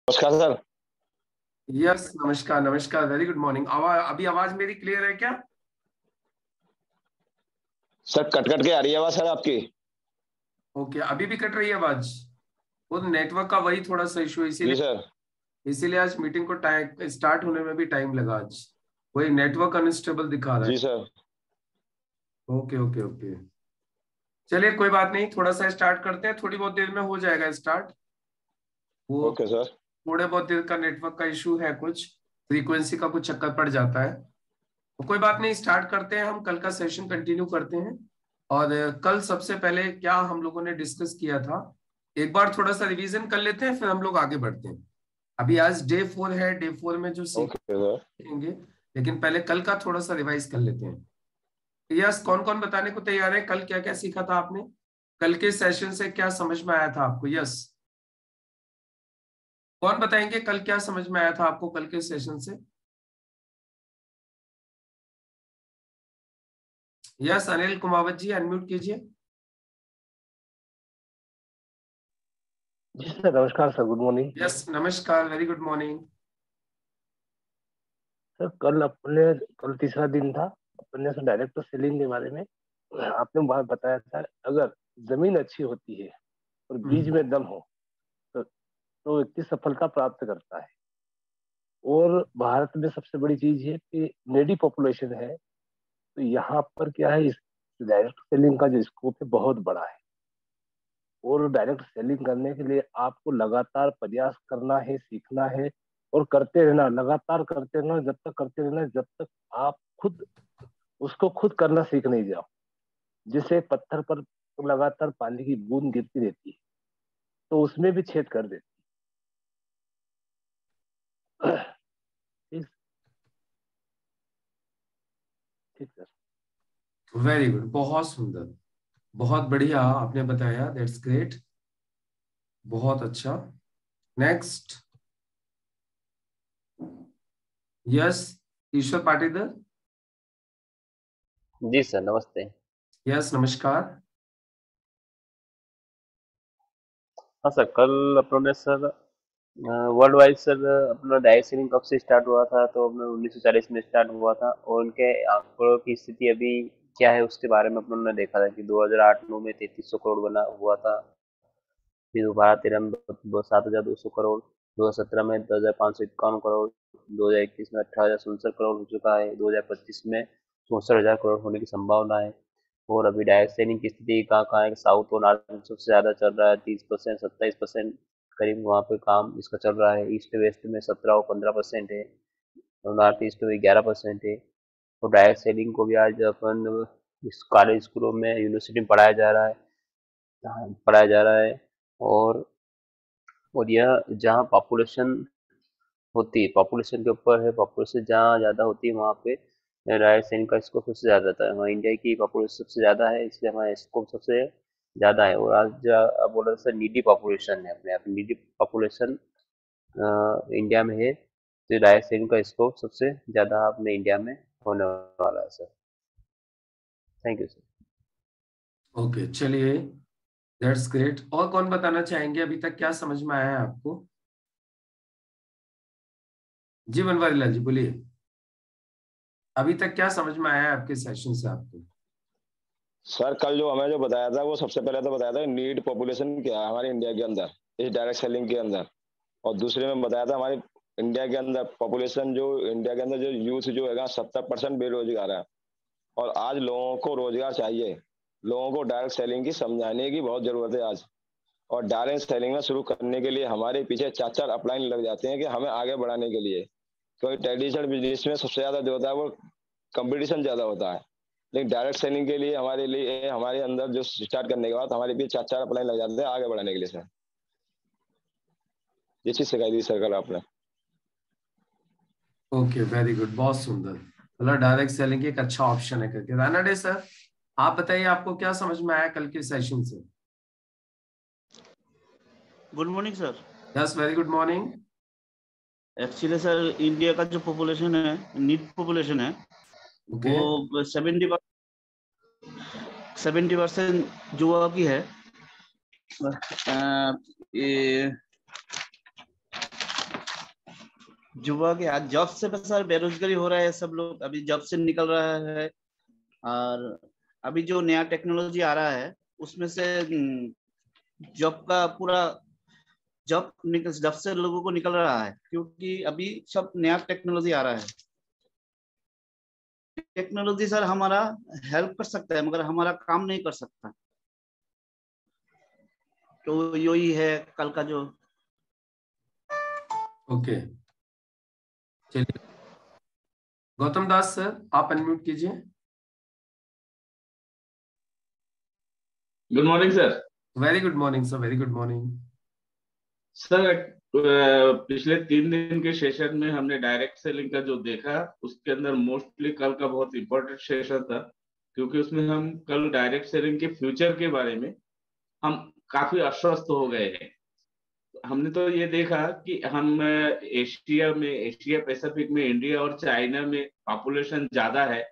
नमस्कार sir. Yes, नमस्कार नमस्कार, वेरी गुड मॉर्निंग। अभी आवाज मेरी क्लियर है क्या? सर कट कट के आ रही है आवाज सर आपकी। ओके, अभी भी कट रही है आवाज। वो नेटवर्क का वही थोड़ा सा इशू है, जी इसीलिए सर। इसीलिए आज मीटिंग को टाइम स्टार्ट होने में भी टाइम लगा आज। वही नेटवर्क अनस्टेबल दिखा रहा है। जी सर। ओके ओके ओके, चलिए कोई बात नहीं, थोड़ा सा स्टार्ट करते हैं, थोड़ी बहुत देर में हो जाएगा स्टार्ट। वो ओके सर। थोड़े बहुत देर का नेटवर्क का इशू है, कुछ फ्रीक्वेंसी का कुछ चक्कर पड़ जाता है। तो कोई बात नहीं, स्टार्ट करते हैं, हम कल का सेशन कंटिन्यू करते हैं। और कल सबसे पहले क्या हम लोगों ने डिस्कस किया था, एक बार थोड़ा सा रिवीजन कर लेते हैं, फिर हम लोग आगे बढ़ते हैं। अभी आज डे 4 है, डे 4 में जो ओके सर। सीखेंगे, लेकिन पहले कल का थोड़ा सा रिवाइज कर लेते हैं। यस, कौन कौन बताने को तैयार है, कल क्या क्या सीखा था आपने, कल के सेशन से क्या समझ में आया था आपको? यस, कौन बताएंगे कल क्या समझ में आया था आपको कल के सेशन से? यस, अनिल कुमावत जी अनम्यूट कीजिए। जी सर, नमस्कार सर, गुड मॉर्निंग। यस नमस्कार, वेरी गुड मॉर्निंग। सर कल तीसरा दिन था। अपने से डायरेक्ट सेलिंग के बारे में आपने बात बताया था। अगर जमीन अच्छी होती है और बीज में दम हो तो व्यक्ति सफलता प्राप्त करता है। और भारत में सबसे बड़ी चीज है कि नेडी पॉपुलेशन है, तो यहाँ पर क्या है, इस डायरेक्ट सेलिंग का जो स्कोप है बहुत बड़ा है। और डायरेक्ट सेलिंग करने के लिए आपको लगातार प्रयास करना है, सीखना है और करते रहना, लगातार करते रहना, जब तक करते रहना जब तक आप खुद उसको खुद करना सीख नहीं जाओ। जिसे पत्थर पर लगातार पानी की बूंद गिरती रहती है तो उसमें भी छेद कर देती है। ठीक। ठीक सर। वेरी गुड, बहुत सुंदर, बहुत बढ़िया आपने बताया, दैट्स ग्रेट, बहुत अच्छा। नेक्स्ट, यस, ईश्वर पाटीदार। जी सर, नमस्ते। यस नमस्कार। हाँ सर, कल अपनों ने सर वर्ल्ड वाइड सर अपना डायरेक्ट सेलिंग कब से स्टार्ट हुआ था, तो अपने 1940 में स्टार्ट हुआ था। और उनके आंकड़ों की स्थिति अभी क्या है उसके बारे में अपनों ने देखा था कि 2008-9 में 3300 करोड़ बना हुआ था। फिर 2013 में 7200 करोड़, 2017 में 10,551 करोड़, 2021 में 18,067 करोड़ हो चुका है, 2025 में 64,000 करोड़ होने की संभावना है। और अभी डायरेक्ट सेलिंग की स्थिति कहाँ कहाँ है, साउथ और नॉर्थ में सबसे ज़्यादा चल रहा है, 30%, 27% करीब वहाँ पे काम इसका चल रहा है। ईस्ट वेस्ट में 17 और 15% है, और नॉर्थ ईस्ट में 11% है। तो डायरेक्ट सेलिंग को भी आज अपन इस कॉलेज स्कूलों में, यूनिवर्सिटी में पढ़ाया जा रहा है। और यह जहाँ पॉपुलेशन होती है, पॉपुलेशन के ऊपर है, पॉपुलेशन जहाँ ज़्यादा होती है वहाँ पे डायरेक्ट सेलिंग का स्कोप सबसे ज़्यादा रहता है। वहाँ इंडिया की पॉपुलेशन सबसे ज़्यादा है, इसलिए हमारा स्कोप सबसे ज़्यादा है। और आज आप बोल रहे सर नीडी पॉपुलेशन है, अपने आप नीडी पॉपुलेशन इंडिया में है, तो डायरेक्ट सेलिंग का स्कोप सबसे ज़्यादा अपने इंडिया में होने वाला है sir. Thank you sir. Okay चलिए, दैट्स ग्रेट। और कौन बताना चाहेंगे अभी तक क्या समझ में आया है आपको? जी बनवारी लाल जी बोलिए, अभी तक क्या समझ में आया है आपके सेशन से आपको? सर कल जो हमें जो बताया था वो सबसे पहले तो बताया था नीड पॉपुलेशन क्या है हमारे इंडिया के अंदर इस डायरेक्ट सेलिंग के अंदर। और दूसरे में बताया था हमारे इंडिया के अंदर पॉपुलेशन, जो इंडिया के अंदर जो यूथ जो है 70% बेरोजगार है। और आज लोगों को रोजगार चाहिए। लोगों को डायरेक्ट सेलिंग की समझाने की बहुत जरूरत है आज। और डायरेक्ट सेलिंग में शुरू करने के लिए हमारे पीछे 4-4 अपलाइन लग जाते हैं कि हमें आगे बढ़ाने के लिए। क्योंकि ट्रेडिशनल बिजनेस में सबसे ज्यादा जो होता है वो कंपटीशन ज्यादा होता है। लेकिन डायरेक्ट सेलिंग के लिए हमारे लिए हमारे अंदर जो स्टार्ट करने के बाद हमारे पीछे 4-4 अपलाइन लग जाते हैं आगे बढ़ाने के लिए सर। ये चीज सिखाई दी सर कल आपने। ओके वेरी गुड, बहुत सुंदर। मतलब डायरेक्ट सेलिंग एक अच्छा ऑप्शन है करके। राना डे सर, आप बताइए आपको क्या समझ में आया कल के सेशन से? Good morning sir. Yes very good morning. Actually sir India का जो पॉपुलेशन है, नीड पॉपुलेशन है, ओके वो 70% युवा की है। ये युवा के आज जॉब से सर बेरोजगारी हो रहा है, सब लोग अभी जॉब से निकल रहा है। और अभी जो नया टेक्नोलॉजी आ रहा है उसमें से जॉब का पूरा जॉब से लोगों को निकल रहा है, क्योंकि अभी सब नया टेक्नोलॉजी आ रहा है। टेक्नोलॉजी सर हमारा हेल्प कर सकता है मगर हमारा काम नहीं कर सकता। तो यही है कल का जो। ओके, चलिए गौतम दास सर आप अनम्यूट कीजिए। Good morning sir. Very good morning sir, very good morning sir पिछले 3 दिन के सेशन में हमने डायरेक्ट सेलिंग का जो देखा उसके अंदर मोस्टली कल का बहुत इंपॉर्टेंट सेशन था, क्योंकि उसमें हम कल डायरेक्ट सेलिंग के फ्यूचर के बारे में हम काफी आश्वस्त हो गए हैं। हमने तो ये देखा कि हम एशिया पैसिफिक में इंडिया और चाइना में पॉपुलेशन ज्यादा है,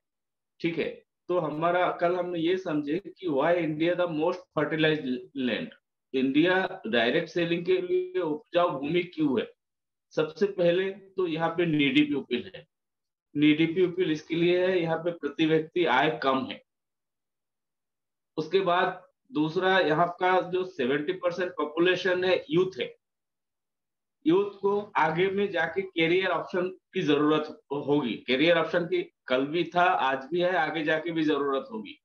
ठीक है। तो हमारा कल हमने ये समझे कि why India the most fertilized land. India direct selling के लिए उपजाऊ भूमि क्यों है? सबसे पहले तो यहाँ पे नीडी पीपल है। नीडी पीपल इसके लिए है, यहाँ पे प्रति व्यक्ति आय कम है। उसके बाद दूसरा, यहाँ का जो 70% पॉपुलेशन है यूथ है। यूथ को आगे में जाके कैरियर ऑप्शन की जरूरत होगी। कैरियर ऑप्शन की कल भी था, आज भी है, आगे जाके भी जरूरत होगी।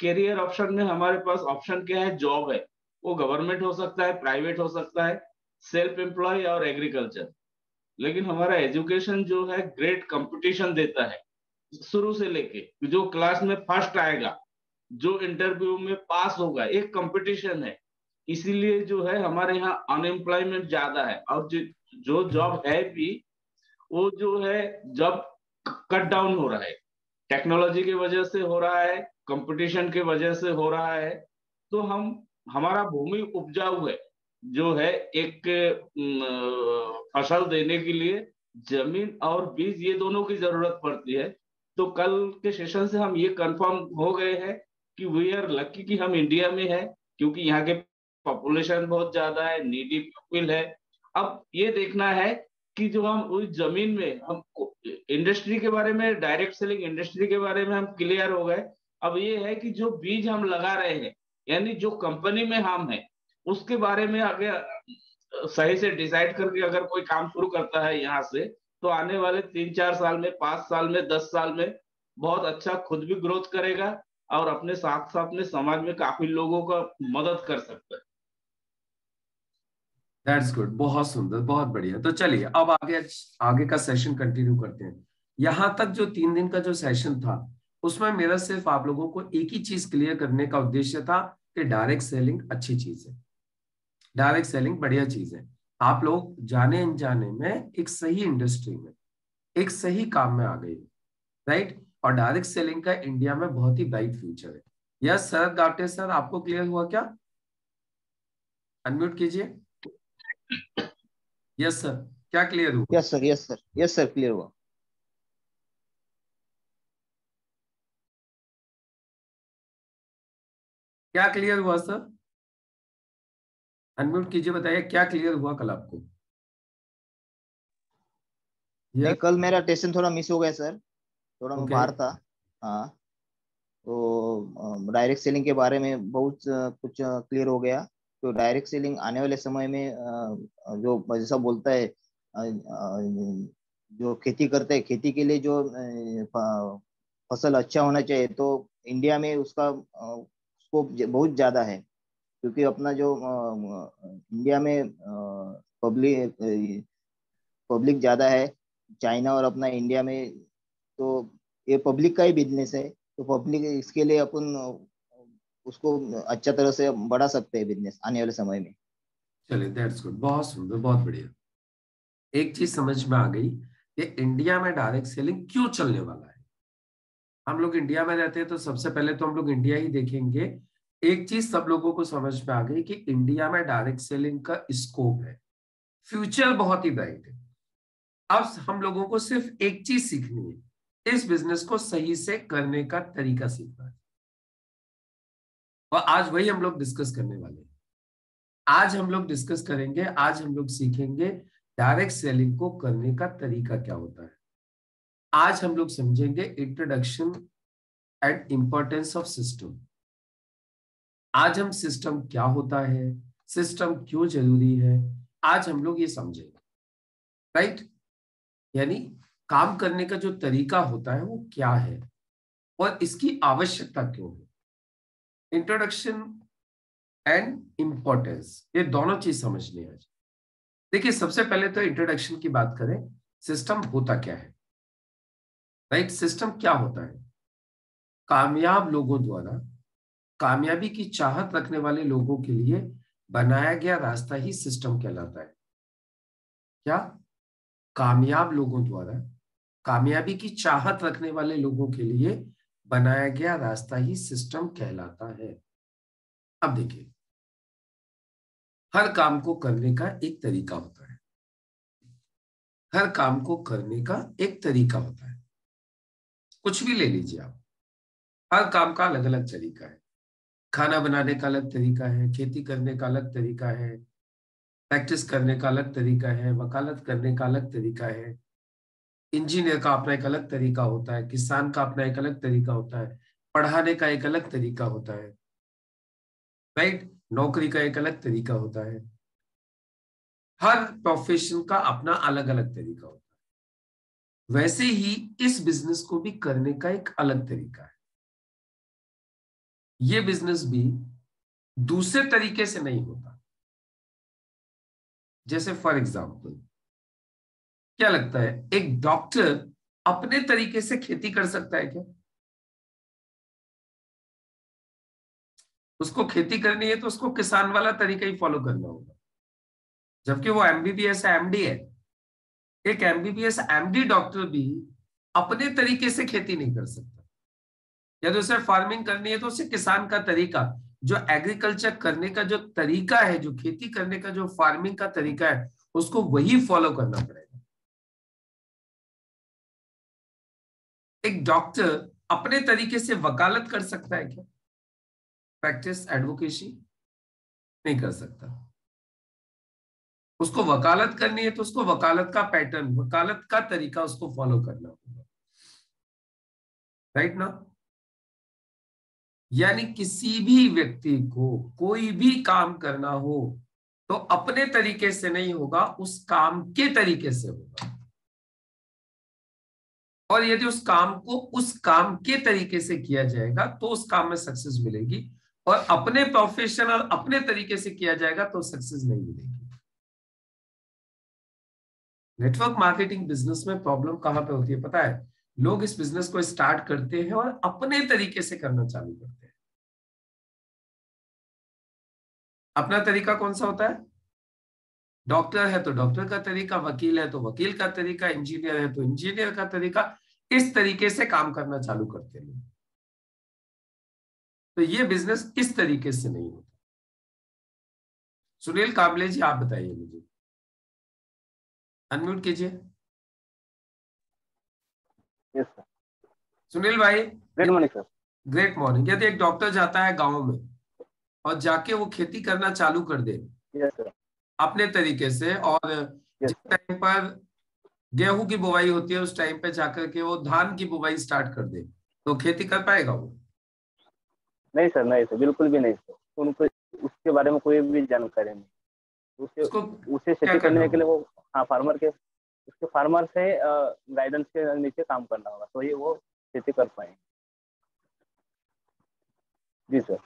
कैरियर ऑप्शन में हमारे पास ऑप्शन क्या है? जॉब है। वो गवर्नमेंट हो सकता है, प्राइवेट हो सकता है, सेल्फ एम्प्लॉय और एग्रीकल्चर। लेकिन हमारा एजुकेशन जो है ग्रेट कंपटीशन देता है। शुरू से लेके जो क्लास में फर्स्ट आएगा, जो इंटरव्यू में पास होगा, एक कंपटीशन है। इसीलिए जो है हमारे यहाँ अनएम्प्लॉयमेंट ज्यादा है। और जो जॉब है भी, वो जो है जॉब कट डाउन हो रहा है। टेक्नोलॉजी की वजह से हो रहा है, कंपटीशन की वजह से हो रहा है। तो हमारा भूमि उपजाऊ है, जो है एक फसल देने के लिए जमीन और बीज, ये दोनों की जरूरत पड़ती है। तो कल के सेशन से हम ये कंफर्म हो गए हैं कि वी आर लकी कि हम इंडिया में है, क्योंकि यहाँ के पॉपुलेशन बहुत ज्यादा है, नीडी पीपल है। अब ये देखना है कि जो हम उस जमीन में, हम इंडस्ट्री के बारे में, डायरेक्ट सेलिंग इंडस्ट्री के बारे में हम क्लियर हो गए। अब ये है कि जो बीज हम लगा रहे हैं, यानी जो कंपनी में हम हैं, उसके बारे में आगे सही से डिसाइड करके अगर कोई काम शुरू करता है यहाँ से, तो आने वाले 3-4 साल में, 5 साल में, 10 साल में बहुत अच्छा खुद भी ग्रोथ करेगा और अपने साथ साथ में समाज में काफी लोगों का मदद कर सकता है। दैट्स गुड, बहुत सुंदर, बहुत बढ़िया। तो चलिए अब आगे का सेशन कंटिन्यू करते हैं। यहां तक जो 3 दिन का जो सेशन था, उसमें मेरा सिर्फ आप लोगों को एक ही चीज क्लियर करने का उद्देश्य था कि डायरेक्ट सेलिंग अच्छी चीज है, डायरेक्ट सेलिंग बढ़िया चीज है। आप लोग जाने अनजाने में एक सही इंडस्ट्री में, एक सही काम में आ गए, राइट। और डायरेक्ट सेलिंग का इंडिया में बहुत ही ब्राइट फ्यूचर है। यस सर, गाटे सर आपको क्लियर हुआ क्या? अनम्यूट कीजिए। यस सर, क्या क्लियर हुआ? Yes sir, yes sir, yes sir, clear हुआ। क्या क्लियर हुआ सर? अनम्यूट कीजिए, बताइए क्या क्लियर हुआ कल आपको? नहीं, कल मेरा टेंशन थोड़ा मिस हो गया सर, थोड़ा मैं बाहर था। हाँ, तो डायरेक्ट सेलिंग के बारे में बहुत कुछ क्लियर हो गया। तो डायरेक्ट सेलिंग आने वाले समय में जो जैसा बोलता है, जो खेती करते हैं, खेती के लिए जो फसल अच्छा होना चाहिए, तो इंडिया में उसका स्कोप बहुत ज्यादा है। क्योंकि अपना जो इंडिया में पब्लिक ज्यादा है, चाइना और अपना इंडिया में, तो ये पब्लिक का ही बिजनेस है। तो पब्लिक, इसके लिए अपन उसको अच्छा तरह से बढ़ा सकते हैं बिजनेस आने वाले समय में। चलिए, दैट्स गुड, बहुत सुंदर, बहुत बढ़िया। एक चीज समझ में आ गई कि इंडिया में डायरेक्ट सेलिंग क्यों चलने वाला है। हम लोग इंडिया में रहते हैं तो सबसे पहले तो हम लोग इंडिया ही देखेंगे। एक चीज सब लोगों को समझ में आ गई कि इंडिया में डायरेक्ट सेलिंग का स्कोप है, फ्यूचर बहुत ही ब्राइट है। अब हम लोगों को सिर्फ एक चीज सीखनी है, इस बिजनेस को सही से करने का तरीका सीखना है। और आज वही हम लोग डिस्कस करने वाले हैं। आज हम लोग डिस्कस करेंगे, आज हम लोग सीखेंगे डायरेक्ट सेलिंग को करने का तरीका क्या होता है। आज हम लोग समझेंगे introduction and importance of system. आज हम सिस्टम क्या होता है, सिस्टम क्यों जरूरी है, आज हम लोग ये समझेंगे, राइट। यानी काम करने का जो तरीका होता है वो क्या है और इसकी आवश्यकता क्यों है। इंट्रोडक्शन एंड इंपॉर्टेंस, ये दोनों चीज समझनी है। देखिए, सबसे पहले तो इंट्रोडक्शन की बात करें, सिस्टम होता क्या है, राइट। सिस्टम क्या होता है? कामयाब लोगों द्वारा कामयाबी की चाहत रखने वाले लोगों के लिए बनाया गया रास्ता ही सिस्टम कहलाता है। क्या? कामयाब लोगों द्वारा कामयाबी की चाहत रखने वाले लोगों के लिए बनाया गया रास्ता ही सिस्टम कहलाता है। अब देखिए, हर काम को करने का एक तरीका होता है। हर काम को करने का एक तरीका होता है। कुछ भी ले लीजिए आप, हर काम का अलग अलग तरीका है। खाना बनाने का अलग तरीका है, खेती करने का अलग तरीका है, प्रैक्टिस करने का अलग तरीका है, वकालत करने का अलग तरीका है, इंजीनियर का अपना एक अलग तरीका होता है, किसान का अपना एक अलग तरीका होता है, पढ़ाने का एक अलग तरीका होता है, राइट। नौकरी का एक अलग तरीका होता है। हर प्रोफेशन का अपना अलग अलग तरीका होता है। वैसे ही इस बिजनेस को भी करने का एक अलग तरीका है। ये बिजनेस भी दूसरे तरीके से नहीं होता। जैसे फॉर एग्जाम्पल, क्या लगता है एक डॉक्टर अपने तरीके से खेती कर सकता है क्या? उसको खेती करनी है तो उसको किसान वाला तरीका ही फॉलो करना होगा, जबकि वो एमबीबीएस एमडी है। एक एमबीबीएस एमडी डॉक्टर भी अपने तरीके से खेती नहीं कर सकता। यदि उसे फार्मिंग करनी है तो उसे किसान का तरीका, जो एग्रीकल्चर करने का जो तरीका है, जो खेती करने का जो फार्मिंग का तरीका है, उसको वही फॉलो करना पड़ेगा। एक डॉक्टर अपने तरीके से वकालत कर सकता है क्या? प्रैक्टिस एडवोकेसी नहीं कर सकता। उसको वकालत करनी है तो उसको वकालत का पैटर्न, वकालत का तरीका उसको फॉलो करना होगा, राइट ना। यानी किसी भी व्यक्ति को कोई भी काम करना हो तो अपने तरीके से नहीं होगा, उस काम के तरीके से होगा। और यदि उस काम को उस काम के तरीके से किया जाएगा तो उस काम में सक्सेस मिलेगी, और अपने प्रोफेशन और अपने तरीके से किया जाएगा तो सक्सेस नहीं मिलेगी। नेटवर्क मार्केटिंग बिजनेस में प्रॉब्लम कहां पे होती है पता है? लोग इस बिजनेस को स्टार्ट करते हैं और अपने तरीके से करना चालू करते हैं। अपना तरीका कौन सा होता है? डॉक्टर है तो डॉक्टर का तरीका, वकील है तो वकील का तरीका, इंजीनियर है तो इंजीनियर का तरीका। इस तरीके से काम करना चालू करते हैं। तो ये बिजनेस इस तरीके से नहीं होता। सुनील काबले जी, आप बताइए मुझे, अनम्यूट कीजिए। Yes sir. सुनील भाई, good morning sir. Great morning. यदि एक डॉक्टर जाता है गांव में और जाके वो खेती करना चालू कर दे यस सर। अपने तरीके से, और जिस टाइम पर गेहूं की बुवाई होती है उस टाइम पे जाकर के वो धान की बुवाई स्टार्ट कर दे, तो खेती कर पाएगा वो? नहीं सर, नहीं सर, बिल्कुल भी नहीं सर। उनको उसके बारे में कोई भी जानकारी नहीं। उसे खेती करने के लिए वो, हाँ, उसके फार्मर से गाइडेंस के नीचे काम करना होगा तो ये वो खेती कर पाएंगे। जी सर।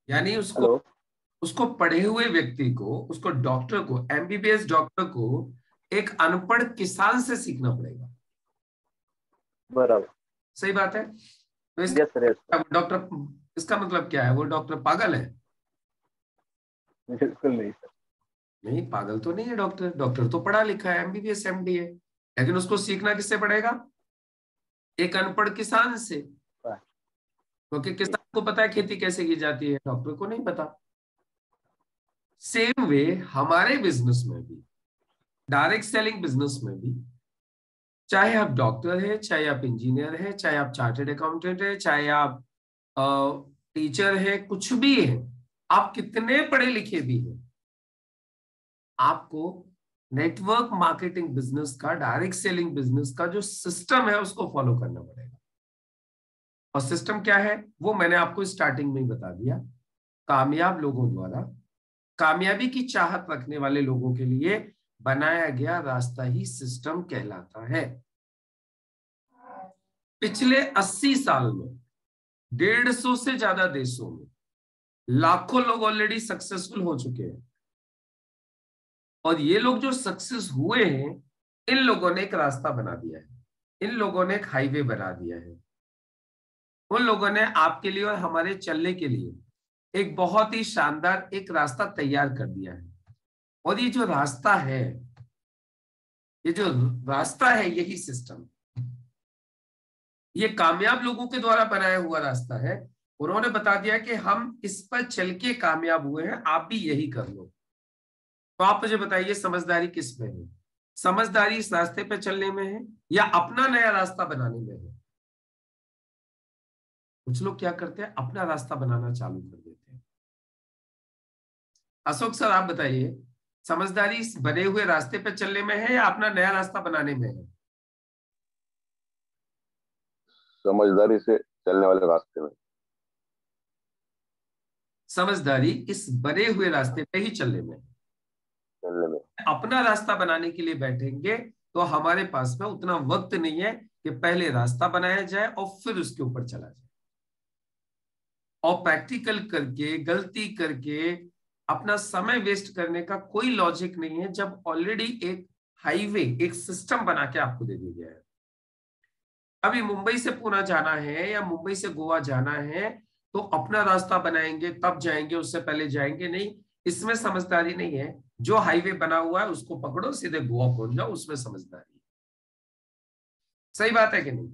यानी उसको पढ़े हुए व्यक्ति को, उसको डॉक्टर को, एमबीबीएस डॉक्टर को एक अनपढ़ किसान से सीखना पड़ेगा। बराबर, सही बात है। तो डॉक्टर, इसका मतलब क्या है? वो डॉक्टर पागल है? बिल्कुल नहीं सर। नहीं, पागल तो नहीं है डॉक्टर। डॉक्टर तो पढ़ा लिखा है, एमबीबीएस एमडी है, लेकिन उसको सीखना किससे पड़ेगा? एक अनपढ़ किसान से। क्योंकि किसान को पता है खेती कैसे की जाती है, डॉक्टर को नहीं पता। सेम वे हमारे बिजनेस में भी, डायरेक्ट सेलिंग बिजनेस में भी, चाहे आप डॉक्टर है, चाहे आप इंजीनियर है, चाहे आप चार्टर्ड अकाउंटेंट है, चाहे आप टीचर है, कुछ भी है, आप कितने पढ़े लिखे भी हैं, आपको नेटवर्क मार्केटिंग बिजनेस का, डायरेक्ट सेलिंग बिजनेस का जो सिस्टम है उसको फॉलो करना पड़ेगा। और सिस्टम क्या है वो मैंने आपको स्टार्टिंग में ही बता दिया। कामयाब लोगों द्वारा, कामयाबी की चाहत रखने वाले लोगों के लिए बनाया गया रास्ता ही सिस्टम कहलाता है। पिछले 80 साल में 150 से ज्यादा देशों में लाखों लोग ऑलरेडी सक्सेसफुल हो चुके हैं। और ये लोग जो सक्सेस हुए हैं, इन लोगों ने एक रास्ता बना दिया है, इन लोगों ने एक हाईवे बना दिया है। उन लोगों ने आपके लिए और हमारे चलने के लिए एक बहुत ही शानदार एक रास्ता तैयार कर दिया है। और ये जो रास्ता है, ये जो रास्ता है, यही सिस्टम, ये कामयाब लोगों के द्वारा बनाया हुआ रास्ता है। उन्होंने बता दिया कि हम इस पर चल के कामयाब हुए हैं, आप भी यही कर लो। तो आप मुझे बताइए समझदारी किस में है? समझदारी इस रास्ते पे चलने में है या अपना नया रास्ता बनाने में है? कुछ लोग क्या करते हैं, अपना रास्ता बनाना चालू कर देते हैं। अशोक सर आप बताइए, समझदारी इस बने हुए रास्ते पे चलने में है या अपना नया रास्ता बनाने में है? समझदारी से चलने वाले रास्ते में। समझदारी इस बने हुए रास्ते पे ही चलने में है। चलने में। अपना रास्ता बनाने के लिए बैठेंगे तो हमारे पास में उतना वक्त नहीं है कि पहले रास्ता बनाया जाए और फिर उसके ऊपर चला जाए। और प्रैक्टिकल करके, गलती करके अपना समय वेस्ट करने का कोई लॉजिक नहीं है, जब ऑलरेडी एक हाईवे, एक सिस्टम बना के आपको दे दिया गया है। अभी मुंबई से पुणे जाना है या मुंबई से गोवा जाना है तो अपना रास्ता बनाएंगे, तब जाएंगे, उससे पहले जाएंगे नहीं। इसमें समझदारी नहीं है। जो हाईवे बना हुआ है उसको पकड़ो, सीधे गोवा पहुंच जाओ, उसमें समझदारी है। सही बात है कि नहीं?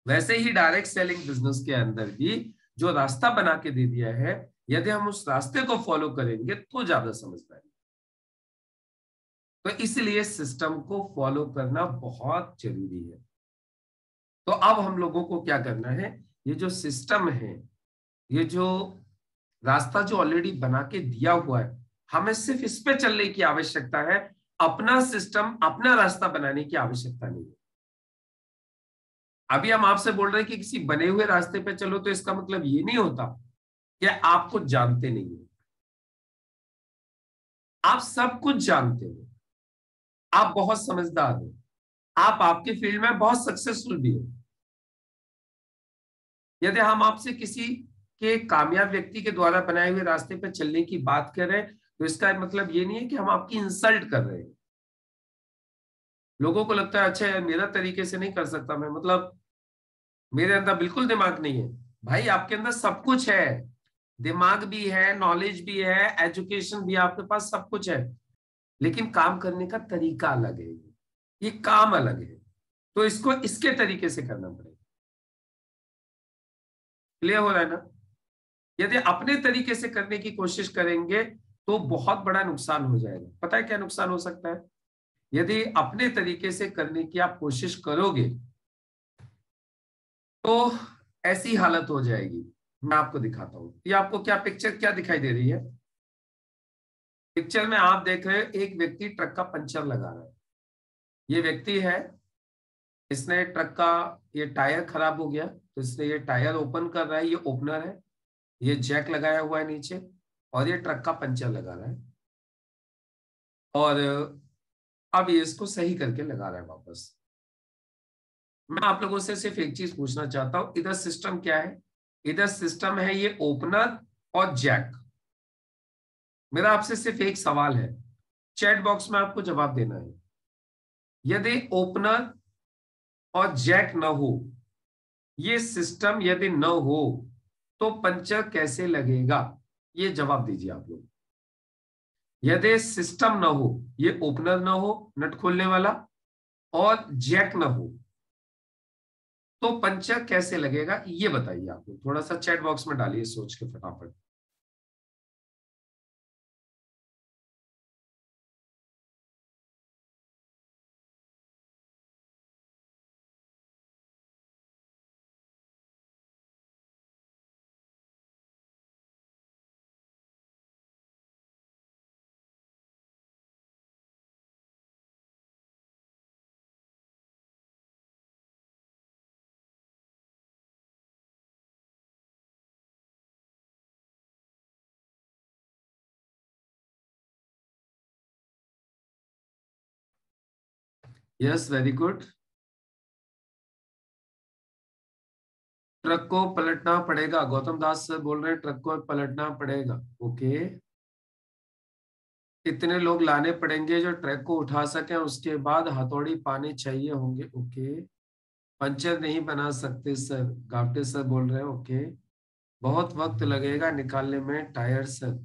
वैसे ही डायरेक्ट सेलिंग बिजनेस के अंदर भी जो रास्ता बना के दे दिया है, यदि हम उस रास्ते को फॉलो करेंगे तो ज्यादा समझदारी। तो इसलिए सिस्टम को फॉलो करना बहुत जरूरी है। तो अब हम लोगों को क्या करना है, ये जो सिस्टम है, ये जो रास्ता जो ऑलरेडी बना के दिया हुआ है, हमें सिर्फ इस पे चलने की आवश्यकता है। अपना सिस्टम, अपना रास्ता बनाने की आवश्यकता नहीं है। अभी हम आपसे बोल रहे हैं कि किसी बने हुए रास्ते पे चलो, तो इसका मतलब ये नहीं होता कि आप कुछ जानते नहीं हो। आप सब कुछ जानते हो, आप बहुत समझदार हो, आप आपके फील्ड में बहुत सक्सेसफुल भी हो। यदि हम आपसे किसी के कामयाब व्यक्ति के द्वारा बनाए हुए रास्ते पर चलने की बात कर रहे हैं, तो इसका मतलब ये नहीं है कि हम आपकी इंसल्ट कर रहे हैं। लोगों को लगता है अच्छा यार मेरा तरीके से नहीं कर सकता मैं, मतलब मेरे अंदर बिल्कुल दिमाग नहीं है। भाई आपके अंदर सब कुछ है, दिमाग भी है, नॉलेज भी है, एजुकेशन भी है, आपके पास सब कुछ है, लेकिन काम करने का तरीका अलग है। ये काम अलग है, तो इसको इसके तरीके से करना पड़ेगा। क्लियर हो रहा है ना? यदि अपने तरीके से करने की कोशिश करेंगे तो बहुत बड़ा नुकसान हो जाएगा। पता है क्या नुकसान हो सकता है? यदि अपने तरीके से करने की आप कोशिश करोगे तो ऐसी हालत हो जाएगी। मैं आपको दिखाता हूं, ये आपको क्या पिक्चर क्या दिखाई दे रही है? पिक्चर में आप देख रहे हो एक व्यक्ति ट्रक का पंचर लगा रहा है। ये व्यक्ति है, इसने ट्रक का ये टायर खराब हो गया तो इसने ये टायर ओपन कर रहा है, ये ओपनर है, ये जैक लगाया हुआ है नीचे, और ये ट्रक का पंचर लगा रहा है। और अब ये इसको सही करके लगा रहा है वापस। मैं आप लोगों से सिर्फ एक चीज पूछना चाहता हूं, इधर सिस्टम क्या है? इधर सिस्टम है ये ओपनर और जैक। मेरा आपसे सिर्फ एक सवाल है, चैट बॉक्स में आपको जवाब देना है। यदि ओपनर और जैक न हो, ये सिस्टम यदि न हो, तो पंचर कैसे लगेगा? ये जवाब दीजिए आप लोग। यदि सिस्टम न हो, ये ओपनर न हो नट खोलने वाला, और जैक न हो, तो पंचर कैसे लगेगा? ये बताइए आप लोग, थोड़ा सा चैट बॉक्स में डालिए सोच के फटाफट। Yes, very good. ट्रक को पलटना पड़ेगा, गौतम दास सर बोल रहे हैं ट्रक को पलटना पड़ेगा। ओके, कितने लोग लाने पड़ेंगे जो ट्रक को उठा सकें, उसके बाद हथौड़ी पानी चाहिए होंगे। ओके, पंचर नहीं बना सकते सर, गावटे सर बोल रहे हैं। ओके, बहुत वक्त लगेगा निकालने में टायर सर।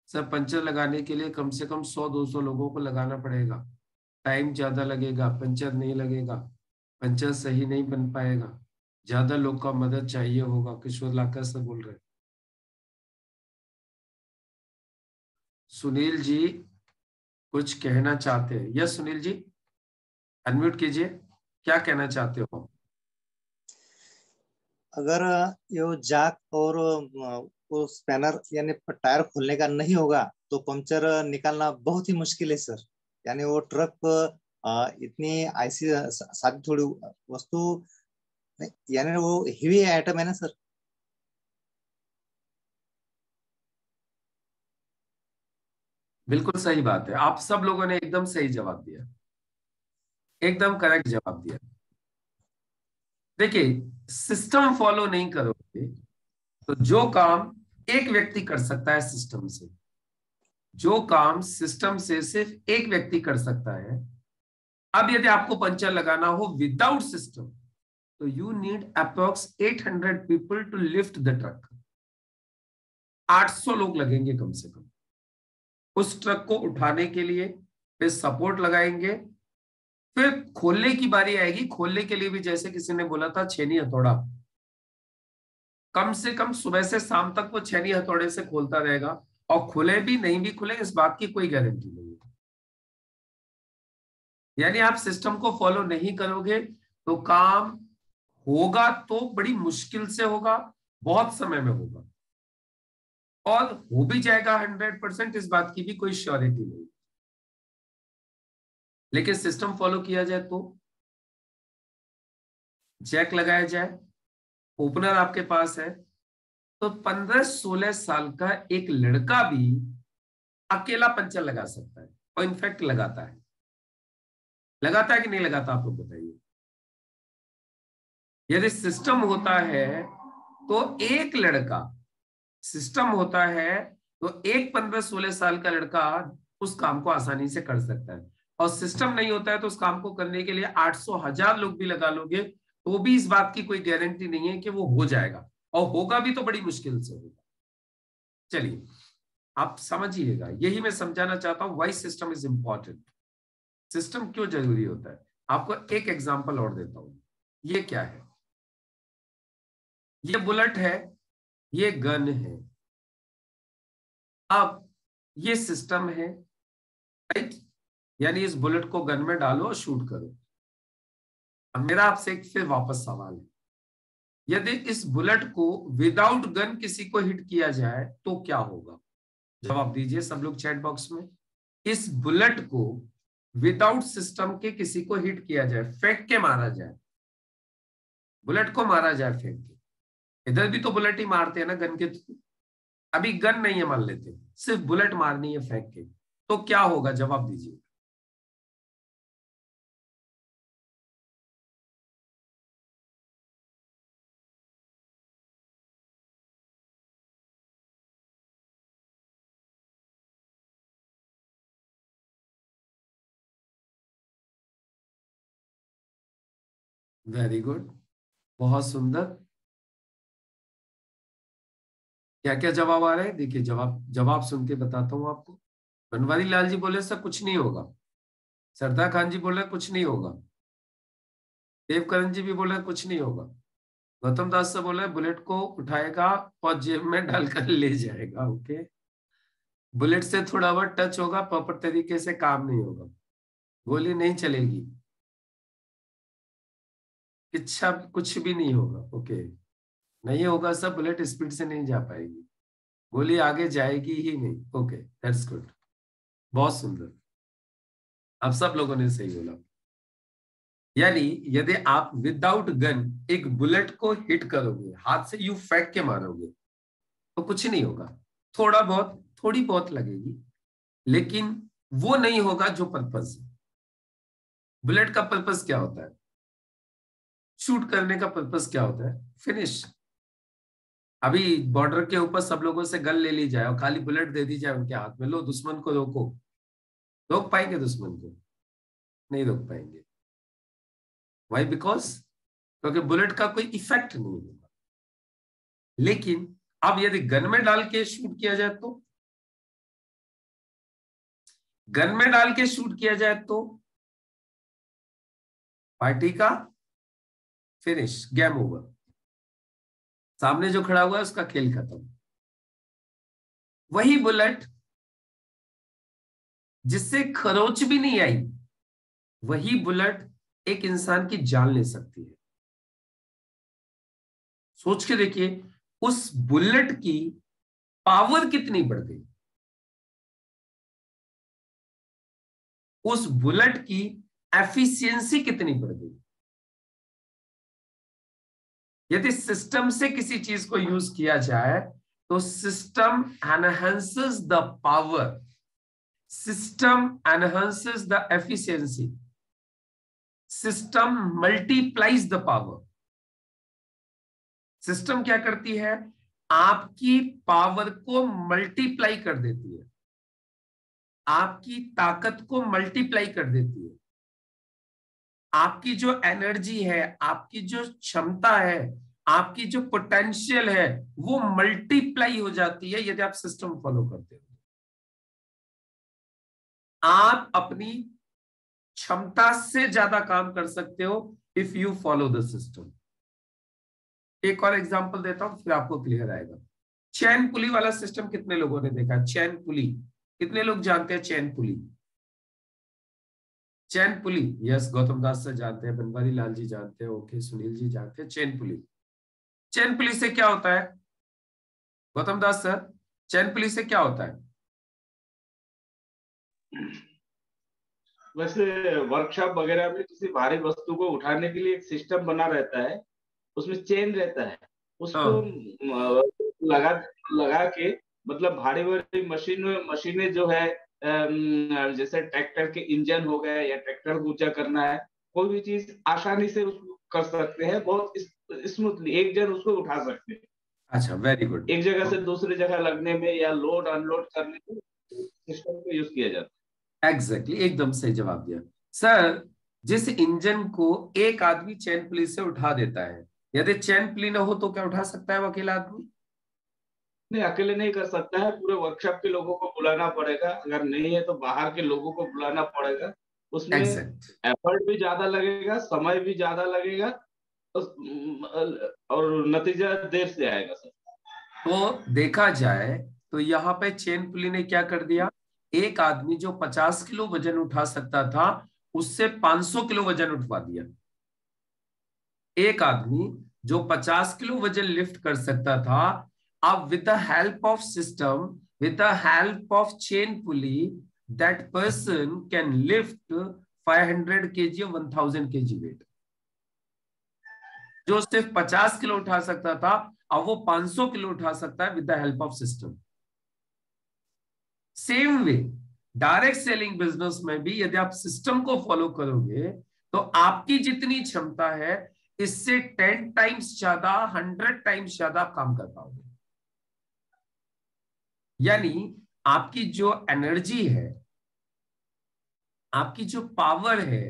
सर पंचर लगाने के लिए कम से कम 100-200 लोगों को लगाना पड़ेगा, टाइम ज्यादा लगेगा, पंचर नहीं लगेगा, पंचर सही नहीं बन पाएगा, ज्यादा लोग का मदद चाहिए होगा। किशोर लाकर सर बोल रहे हैं। सुनील जी कुछ कहना चाहते हैं? यस सुनील जी, अनम्यूट कीजिए, क्या कहना चाहते हो? अगर ये जैक और वो स्पैनर यानी टायर खोलने का नहीं होगा तो पंक्चर निकालना बहुत ही मुश्किल है सर। यानी वो ट्रक इतनी ऐसी सादी थोड़ी वस्तु, यानी वो हेवी आइटम है ना सर। बिल्कुल सही बात है, आप सब लोगों ने एकदम सही जवाब दिया, एकदम करेक्ट जवाब दिया। देखिए, सिस्टम फॉलो नहीं करोगे तो जो काम एक व्यक्ति कर सकता है सिस्टम से, जो काम सिस्टम से सिर्फ एक व्यक्ति कर सकता है, अब यदि आपको पंचर लगाना हो विदाउट सिस्टम तो you need approx 800 people to lift the truck. 800 लोग लगेंगे कम से कम उस ट्रक को उठाने के लिए, फिर सपोर्ट लगाएंगे, फिर खोलने की बारी आएगी। खोलने के लिए भी जैसे किसी ने बोला था छेनी हथौड़ा, कम से कम सुबह से शाम तक वो छेनी हथौड़े से खोलता रहेगा, और खुले भी नहीं भी खुले इस बात की कोई गारंटी नहीं है। यानी आप सिस्टम को फॉलो नहीं करोगे तो काम होगा तो बड़ी मुश्किल से होगा, बहुत समय में होगा, और हो भी जाएगा 100%, इस बात की भी कोई श्योरिटी नहीं। लेकिन सिस्टम फॉलो किया जाए तो जैक लगाया जाए, ओपनर आपके पास है, तो 15-16 साल का एक लड़का भी अकेला पंचर लगा सकता है, और इनफैक्ट लगाता है। लगाता है कि नहीं लगाता, आप लोग बताइए। यदि सिस्टम होता है तो एक लड़का, सिस्टम होता है तो एक 15-16 साल का लड़का उस काम को आसानी से कर सकता है, और सिस्टम नहीं होता है तो उस काम को करने के लिए 800-1000 लोग भी लगा लोगे तो भी इस बात की कोई गारंटी नहीं है कि वो हो जाएगा, और होगा भी तो बड़ी मुश्किल से होगा। चलिए आप समझिएगा, यही मैं समझाना चाहता हूं, why system is important. System क्यों जरूरी होता है, आपको एक एग्जांपल और देता हूं। ये क्या है? ये बुलेट है, ये गन है। अब ये सिस्टम है, राइट? यानी इस बुलेट को गन में डालो और शूट करो। अब मेरा आपसे एक फिर वापस सवाल है, यदि इस बुलेट को विदाउट गन किसी को हिट किया जाए तो क्या होगा? जवाब दीजिए सब लोग चैट बॉक्स में। इस बुलेट को विदाउट सिस्टम के किसी को हिट किया जाए, फेंक के मारा जाए, बुलेट को मारा जाए फेंक के। इधर भी तो बुलेट ही मारते हैं ना गन के थ्रू, अभी गन नहीं है मान लेते, सिर्फ बुलेट मारनी है फेंक के, तो क्या होगा? जवाब दीजिए। वेरी गुड, बहुत सुंदर। क्या क्या जवाब आ रहे हैं? देखिए जवाब सुन के बताता हूं आपको। बनवारी लाल जी बोले सर कुछ नहीं होगा, सरदार खान जी बोले कुछ नहीं होगा, देवकरण जी भी बोले कुछ नहीं होगा, गौतम दास सर बोले बुलेट को उठाएगा और जेब में डालकर ले जाएगा। ओके, बुलेट से थोड़ा बहुत टच होगा, प्रॉपर तरीके से काम नहीं होगा, गोली नहीं चलेगी, इच्छा कुछ भी नहीं होगा। ओके, नहीं होगा सर, बुलेट स्पीड से नहीं जा पाएगी, गोली आगे जाएगी ही नहीं। ओके, दैट्स गुड, बहुत सुंदर, आप सब लोगों ने सही बोला। यानी यदि आप विदाउट गन एक बुलेट को हिट करोगे, हाथ से यू फेंक के मारोगे, तो कुछ नहीं होगा, थोड़ा बहुत थोड़ी बहुत लगेगी, लेकिन वो नहीं होगा जो पर्पस है। बुलेट का पर्पस क्या होता है? शूट करने का पर्पस क्या होता है? फिनिश। अभी बॉर्डर के ऊपर सब लोगों से गन ले ली जाए और खाली बुलेट दे दी जाए उनके हाथ में, लो दुश्मन को रोको, रोक पाएंगे दुश्मन को? नहीं रोक पाएंगे। वाई? बिकॉज क्योंकि बुलेट का कोई इफेक्ट नहीं होगा। लेकिन अब यदि गन में डाल के शूट किया जाए तो, गन में डाल के शूट किया जाए तो पार्टी का फिनिश, गेम ओवर, सामने जो खड़ा हुआ है उसका खेल खत्म। वही बुलेट जिससे खरोच भी नहीं आई, वही बुलेट एक इंसान की जान ले सकती है। सोच के देखिए उस बुलेट की पावर कितनी बढ़ गई, उस बुलेट की एफिशिएंसी कितनी बढ़ गई। यदि सिस्टम से किसी चीज को यूज किया जाए तो system enhances the power, system enhances the efficiency, system multiplies the power. System क्या करती है? आपकी पावर को मल्टीप्लाई कर देती है, आपकी ताकत को मल्टीप्लाई कर देती है। आपकी जो एनर्जी है, आपकी जो क्षमता है, आपकी जो पोटेंशियल है, वो मल्टीप्लाई हो जाती है यदि आप सिस्टम फॉलो करते हो। आप अपनी क्षमता से ज्यादा काम कर सकते हो if you follow the system. एक और एग्जांपल देता हूं फिर आपको क्लियर आएगा। चैन पुली वाला सिस्टम कितने लोगों ने देखा? चैन पुली कितने लोग जानते हैं? चैन पुली, चैन पुली, यस गौतम दास सर जानते हैं, बनवारी लाल जी जानते हैं, ओके सुनील जी जानते हैं। चैन पुली, चैन पुली से क्या होता है गौतम दास सर? चैन पुली से क्या होता है? वैसे वर्कशॉप वगैरह में किसी भारी वस्तु को उठाने के लिए एक सिस्टम बना रहता है, उसमें चेन रहता है, उसको लगा लगा के, मतलब भारी भारी मशीनें जो है, जैसे ट्रैक्टर के इंजन हो गए या ट्रैक्टर को ऊंचा करना है, कोई भी चीज आसानी से उसको कर सकते हैं, बहुत स्मूथली एक जन उसको उठा सकते हैं। अच्छा, वेरी गुड। एक जगह से दूसरी जगह लगने में या लोड अनलोड करने में सिस्टम को यूज किया जाता है। एग्जैक्टली, एकदम सही जवाब दिया सर। जिस इंजन को एक आदमी चैन पुली से उठा देता है, यदि चैन पुली ना हो तो क्या उठा सकता है वो अकेला आदमी? नहीं, अकेले नहीं कर सकता है, पूरे वर्कशॉप के लोगों को बुलाना पड़ेगा, अगर नहीं है तो बाहर के लोगों को बुलाना पड़ेगा। उसमें एफर्ट भी ज्यादा लगेगा, समय भी ज्यादा लगेगा, और नतीजा देर से आएगा सर। तो देखा जाए तो यहाँ पे चैन पुली ने क्या कर दिया? एक आदमी जो 50 किलो वजन उठा सकता था उससे 500 किलो वजन उठवा दिया। एक आदमी जो 50 किलो वजन लिफ्ट कर सकता था, अब with the help of system, with the help of chain pulley, that person can lift 500 kg और 1000 kg वेट। जो सिर्फ 50 किलो उठा सकता था अब वो 500 किलो उठा सकता है with the help of system. Same way direct selling business में भी यदि आप सिस्टम को फॉलो करोगे तो आपकी जितनी क्षमता है इससे 10 टाइम्स ज्यादा, 100 टाइम्स ज्यादा काम कर पाओगे। यानी आपकी जो एनर्जी है, आपकी जो पावर है,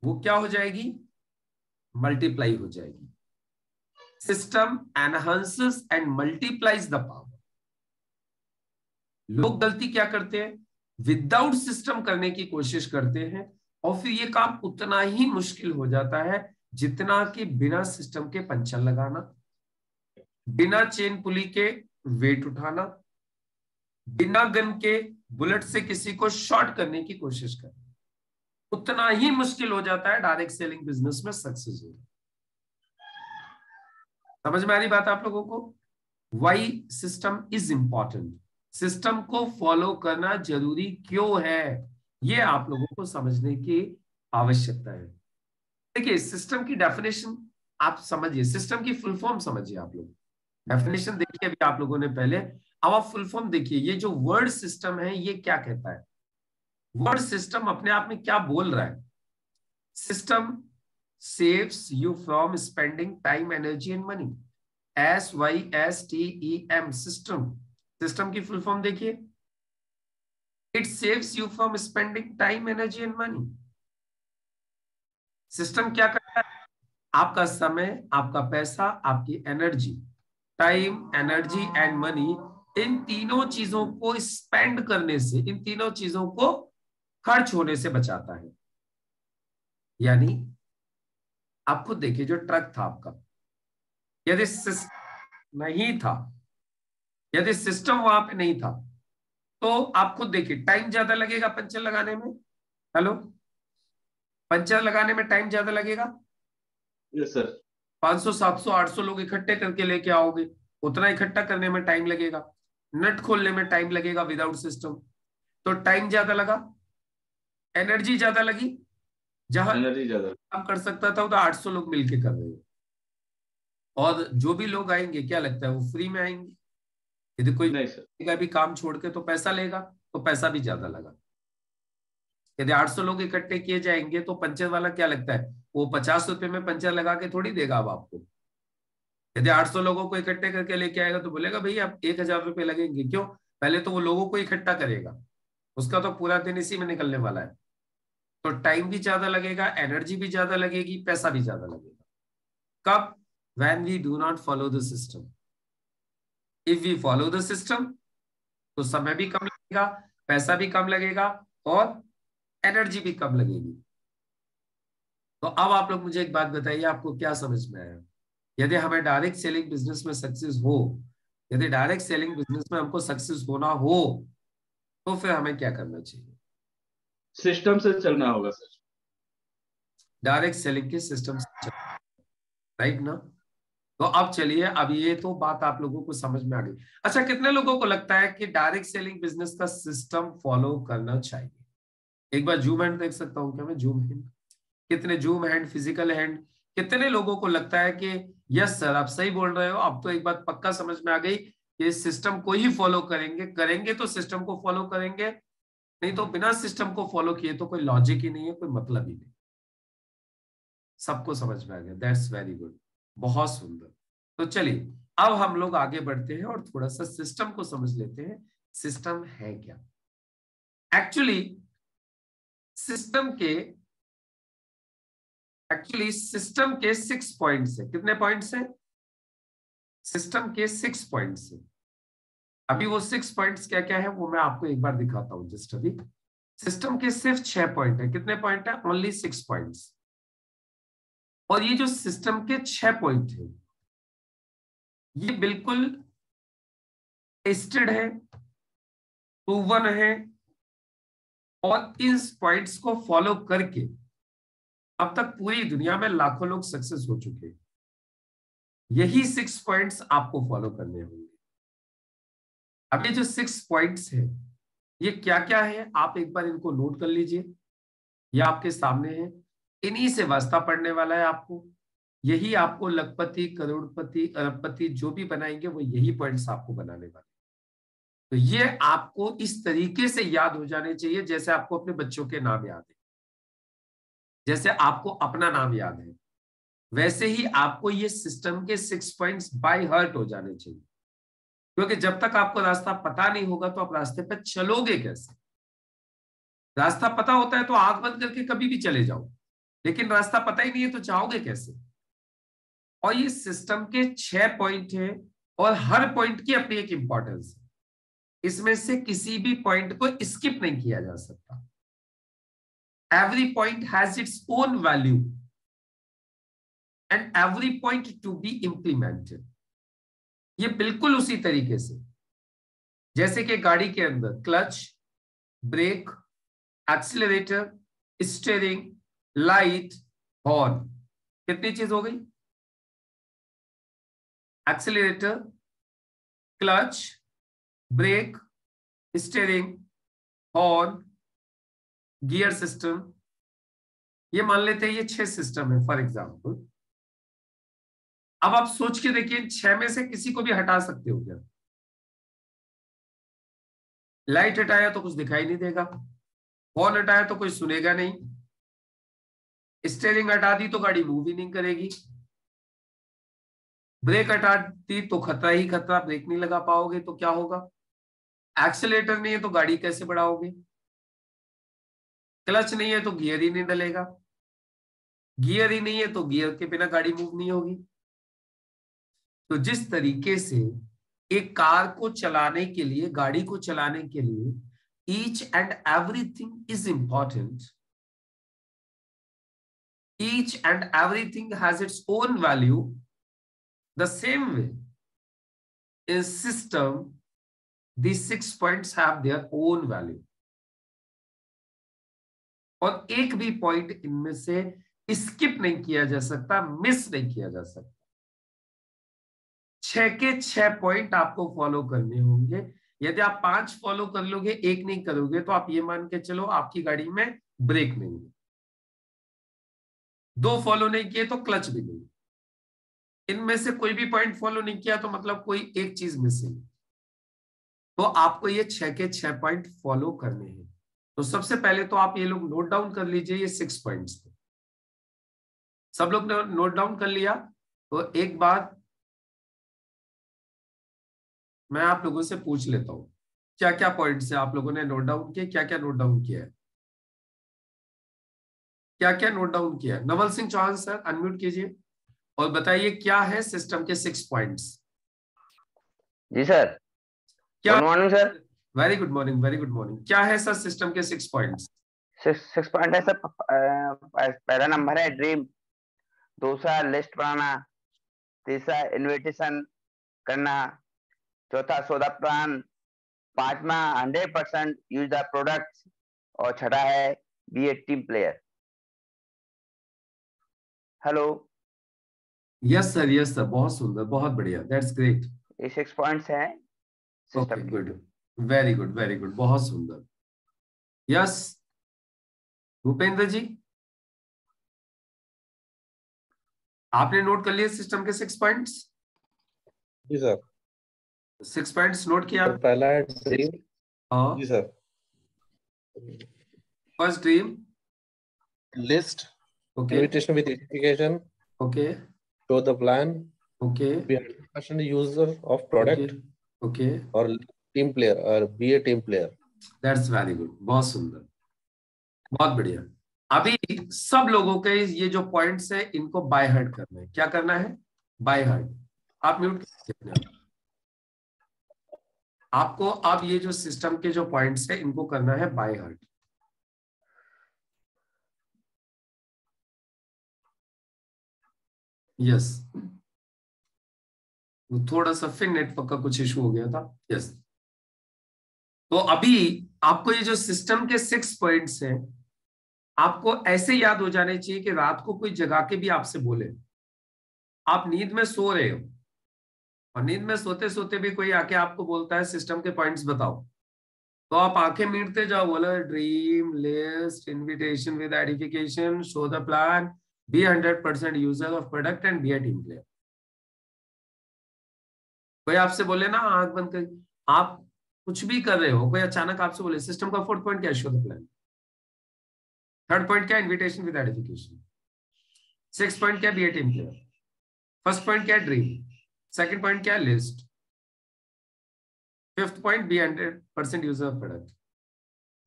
वो क्या हो जाएगी? मल्टीप्लाई हो जाएगी। System enhances and multiplies the power. लोग गलती क्या करते हैं? विदाउट सिस्टम करने की कोशिश करते हैं और फिर ये काम उतना ही मुश्किल हो जाता है जितना कि बिना सिस्टम के पंचर लगाना, बिना चेन पुली के वेट उठाना, बिना गन के बुलेट से किसी को शॉर्ट करने की कोशिश करना, उतना ही मुश्किल हो जाता है डायरेक्ट सेलिंग बिजनेस में सक्सेस होना। समझ में आ रही बात आप लोगों को? Why system is important, system को फॉलो करना जरूरी क्यों है, ये आप लोगों को समझने की आवश्यकता है। देखिए सिस्टम की डेफिनेशन आप समझिए, सिस्टम की फुल फॉर्म समझिए। आप लोग डेफिनेशन देखिए अभी आप लोगों ने पहले, अब आप फुल फॉर्म देखिए। ये जो वर्ड सिस्टम है ये क्या कहता है? वर्ड सिस्टम अपने आप में क्या बोल रहा है? System saves you from spending time, energy and money. SYSTEM, system. System की फुल फॉर्म देखिए, it saves you from spending time, energy and money. System क्या करता है? आपका समय, आपका पैसा, आपकी energy, time, energy and money, इन तीनों चीजों को स्पेंड करने से, इन तीनों चीजों को खर्च होने से बचाता है। यानी आप खुद देखिए, जो ट्रक था आपका, यदि सिस्टम नहीं था, यदि सिस्टम वहां पे नहीं था, तो आप खुद देखिए टाइम ज्यादा लगेगा पंचर लगाने में। हेलो, पंचर लगाने में टाइम ज्यादा लगेगा। Yes sir. 500 700 800 लोग इकट्ठे करके लेके आओगे, उतना इकट्ठा करने में टाइम लगेगा। नट खोलने में टाइम लगेगा विदाउट सिस्टम, तो टाइम ज्यादा लगा, एनर्जी ज्यादा लगी। जहां एनर्जी ज्यादा काम कर सकता था, उधर 800 लोग मिलके कर रहे हैं। और जो भी लोग आएंगे, क्या लगता है वो फ्री में आएंगे? यदि कोई नहीं सर। का भी काम छोड़ के तो पैसा लेगा, तो पैसा भी ज्यादा लगा। यदि 800 लोग इकट्ठे किए जाएंगे, तो पंचर वाला क्या लगता है, वो 50 रुपए में पंचर लगा के थोड़ी देगा अब आपको। यदि 800 लोगों को इकट्ठे करके लेके आएगा, तो बोलेगा भैया आप 1000 रुपए लगेंगे। क्यों? पहले तो वो लोगों को इकट्ठा करेगा, उसका तो पूरा दिन इसी में निकलने वाला है। तो टाइम भी ज्यादा लगेगा, एनर्जी भी ज्यादा लगेगी, पैसा भी ज्यादा लगेगा। कब? when we do not follow the system. if we follow the system, तो समय भी कम लगेगा, पैसा भी कम लगेगा और एनर्जी भी कम लगेगी। तो अब आप लोग मुझे एक बात बताइए, आपको क्या समझ में आया? यदि हमें डायरेक्ट सेलिंग बिजनेस में सक्सेस हो, यदि डायरेक्ट सेलिंग बिजनेस में हमको सक्सेस होना हो, तो फिर हमें क्या करना चाहिए? सिस्टम से चलना होगा सर। डायरेक्ट सेलिंग के सिस्टम से चलना, राइट ना? तो अब चलिए, अब ये तो बात आप लोगों को समझ में आ गई। अच्छा, कितने लोगों को लगता है कि डायरेक्ट सेलिंग बिजनेस का सिस्टम फॉलो करना चाहिए? एक बार जूम हैंड देख सकता हूं क्या मैं? जूम हैंड, कितने जूम हैंड, फिजिकल हैंड, कितने लोगों को लगता है कि यस सर आप सही बोल रहे हो? अब तो एक बात पक्का समझ में आ गई कि इस सिस्टम को ही फॉलो करेंगे, करेंगे तो सिस्टम को फॉलो करेंगे, नहीं तो बिना सिस्टम को फॉलो किए तो कोई लॉजिक ही नहीं है, कोई मतलब ही नहीं। सबको समझ में आ गया? दैट्स वेरी गुड, बहुत सुंदर। तो चलिए अब हम लोग आगे बढ़ते हैं और थोड़ा सा सिस्टम को समझ लेते हैं। सिस्टम है क्या? एक्चुअली सिस्टम के 6 पॉइंट्स है। कितने पॉइंट्स हैं? सिस्टम के 6 पॉइंट्स है। अभी वो 6 पॉइंट्स क्या क्या है वो मैं आपको एक बार दिखाता हूं। जस्ट अभी सिस्टम के सिर्फ 6 पॉइंट है। कितने पॉइंट है? Only 6 points. और ये जो सिस्टम के 6 पॉइंट है, ये बिल्कुल टेस्टेड है, प्रूवन है, और इन पॉइंट्स को फॉलो करके अब तक पूरी दुनिया में लाखों लोग सक्सेस हो चुके हैं। यही 6 पॉइंट्स आपको फॉलो करने होंगे। अब ये जो 6 पॉइंट्स है, ये क्या क्या है आप एक बार इनको नोट कर लीजिए। ये आपके सामने है, इन्हीं से वास्ता पड़ने वाला है आपको। यही आपको लखपति, करोड़पति, अरबपति जो भी बनाएंगे वो यही पॉइंट्स आपको बनाने वाले। तो ये आपको इस तरीके से याद हो जाने चाहिए जैसे आपको अपने बच्चों के नाम याद है, जैसे आपको अपना नाम याद है, वैसे ही आपको ये सिस्टम के 6 पॉइंट्स बाय हार्ट हो जाने चाहिए। क्योंकि जब तक आपको रास्ता पता नहीं होगा तो आप रास्ते पर चलोगे कैसे? रास्ता पता होता है तो आंख बंद करके कभी भी चले जाओ, लेकिन रास्ता पता ही नहीं है तो जाओगे कैसे? और ये सिस्टम के 6 पॉइंट है और हर पॉइंट की अपनी एक इंपॉर्टेंस है। इसमें से किसी भी पॉइंट को स्किप नहीं किया जा सकता। Every point has its own value and every point to be implemented. ये बिल्कुल उसी तरीके से जैसे कि गाड़ी के अंदर clutch, brake, accelerator, steering, light, horn, कितनी चीज हो गई? Accelerator, clutch, brake, steering, horn, gear system. ये मान लेते हैं ये 6 सिस्टम है फॉर एग्जाम्पल। अब आप सोच के देखिए, 6 में से किसी को भी हटा सकते हो क्या? लाइट हटाया तो कुछ दिखाई नहीं देगा, हॉर्न हटाया तो कोई सुनेगा नहीं, स्टीयरिंग हटा दी तो गाड़ी मूव ही नहीं करेगी, ब्रेक हटा दी तो खतरा ही खतरा, ब्रेक नहीं लगा पाओगे तो क्या होगा, एक्सीलेटर नहीं है तो गाड़ी कैसे बढ़ाओगे, क्लच नहीं है तो गियर ही नहीं डलेगा, गियर ही नहीं है तो गियर के बिना गाड़ी मूव नहीं होगी। तो जिस तरीके से एक कार को चलाने के लिए, गाड़ी को चलाने के लिए each and everything is important, each and everything has its own value, the same way in system these 6 points have their own value, और एक भी पॉइंट इनमें से स्किप नहीं किया जा सकता, मिस नहीं किया जा सकता। 6 के 6 पॉइंट आपको फॉलो करने होंगे। यदि आप 5 फॉलो कर लोगे, एक नहीं करोगे, तो आप ये मान के चलो आपकी गाड़ी में ब्रेक नहीं है। 2 फॉलो नहीं किए तो क्लच भी नहीं, इनमें से कोई भी पॉइंट फॉलो नहीं किया तो मतलब कोई एक चीज मिसिंग। तो आपको ये 6 के 6 पॉइंट फॉलो करने हैं। तो सबसे पहले तो आप ये लोग नोट डाउन कर लीजिए, ये 6 पॉइंट्स थे। सब लोग ने नोट डाउन कर लिया? तो एक बात मैं आप लोगों से पूछ लेता हूं, क्या क्या पॉइंट्स है आप लोगों ने नोट डाउन किए? क्या क्या नोट डाउन किया है? क्या क्या नोट डाउन किया है? नवल सिंह चौहान सर अनम्यूट कीजिए और बताइए क्या है सिस्टम के 6 पॉइंट्स। जी सर, क्या? Good morning sir. Very good morning, very good morning. क्या है सर सिस्टम के 6 पॉइंट्स? 6 पॉइंट है सर। पहला नंबर है ड्रीम, दूसरा लिस्ट बनाना, तीसरा इन्विटेशन करना, चौथा सौदा प्लान, पांचवा 100% यूज द प्रोडक्ट, और छठा है be a team player. Hello. Yes sir, बहुत सुंदर, बहुत बढ़िया, दैट्स ग्रेट। ये 6 पॉइंट्स हैं। Okay, good, very good, very good, बहुत सुंदर। यस भूपेंद्र जी, आपने नोट कर लिए सिस्टम के 6 पॉइंट्स? जी सर। 6 पॉइंट्स नोट किया? तो पहला है ड्रीम। हाँ जी sir. First dream, list, okay, invitation with education, okay, show the plan, okay, 100% user of product, okay, और टीम प्लेयर और be a team player. That's very good, बहुत सुंदर, बहुत बढ़िया। अभी सब लोगों के ये जो पॉइंट्स है इनको बाय हार्ट करना है। क्या करना है? By heart. आप म्यूट कीजिए। आपको अब ये जो सिस्टम के जो पॉइंट्स है इनको करना है बाय हार्ट। यस, थोड़ा सा फिर नेटवर्क का कुछ इशू हो गया था। यस, तो अभी आपको ये जो सिस्टम के 6 पॉइंट्स हैं आपको ऐसे याद हो जाने चाहिए कि रात को कोई जगा के भी आपसे बोले, आप नींद में सो रहे हो और नींद में सोते सोते भी कोई आके आपको बोलता है सिस्टम के पॉइंट्स बताओ, तो आप आंखें मीटते जाओ, बोला dream, list, invitation with identification, show the plan, be 100% user of product and be a team player. कोई आपसे बोले ना आंख बंद कर, आप कुछ भी कर रहे हो, कोई अचानक आपसे बोले सिस्टम का 4th पॉइंट क्या है? Show the plan. 3rd point क्या है? Invitation with identification. 6th point क्या है? Be a team player. 1st point क्या है? ड्रीम। 2nd पॉइंट क्या है? List. 5th point be 100% user of product.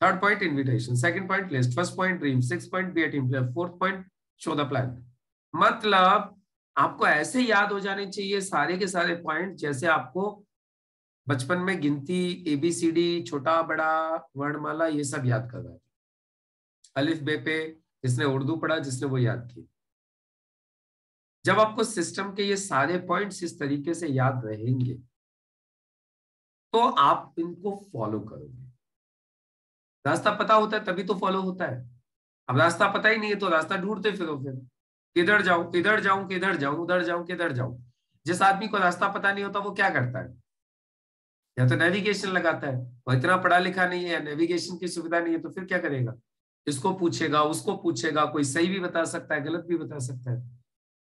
3rd point invitation. 2nd point list. 1st point dream. 6th point be a team player. 4th point show the plan. मतलब आपको ऐसे याद हो जाने चाहिए सारे के सारे पॉइंट जैसे आपको बचपन में गिनती, ABCD, छोटा बड़ा वर्णमाला ये सब याद कर रहा है। अलिफ बे पे जिसने उर्दू पढ़ा, जिसने वो याद की। जब आपको सिस्टम के ये सारे पॉइंट्स इस तरीके से याद रहेंगे तो आप इनको फॉलो करोगे। रास्ता पता होता है तभी तो फॉलो होता है। अब रास्ता पता ही नहीं है तो रास्ता ढूंढते फिरो, फिर किधर जाऊं, किधर जाऊं, किधर जाऊं, उधर जाऊं, किधर जाऊं। जिस आदमी को रास्ता पता नहीं होता वो क्या करता है? या तो नेविगेशन लगाता है, वो इतना पढ़ा लिखा नहीं है, नेविगेशन की सुविधा नहीं है, तो फिर क्या करेगा? इसको पूछेगा, उसको पूछेगा, कोई सही भी बता सकता है, गलत भी बता सकता है।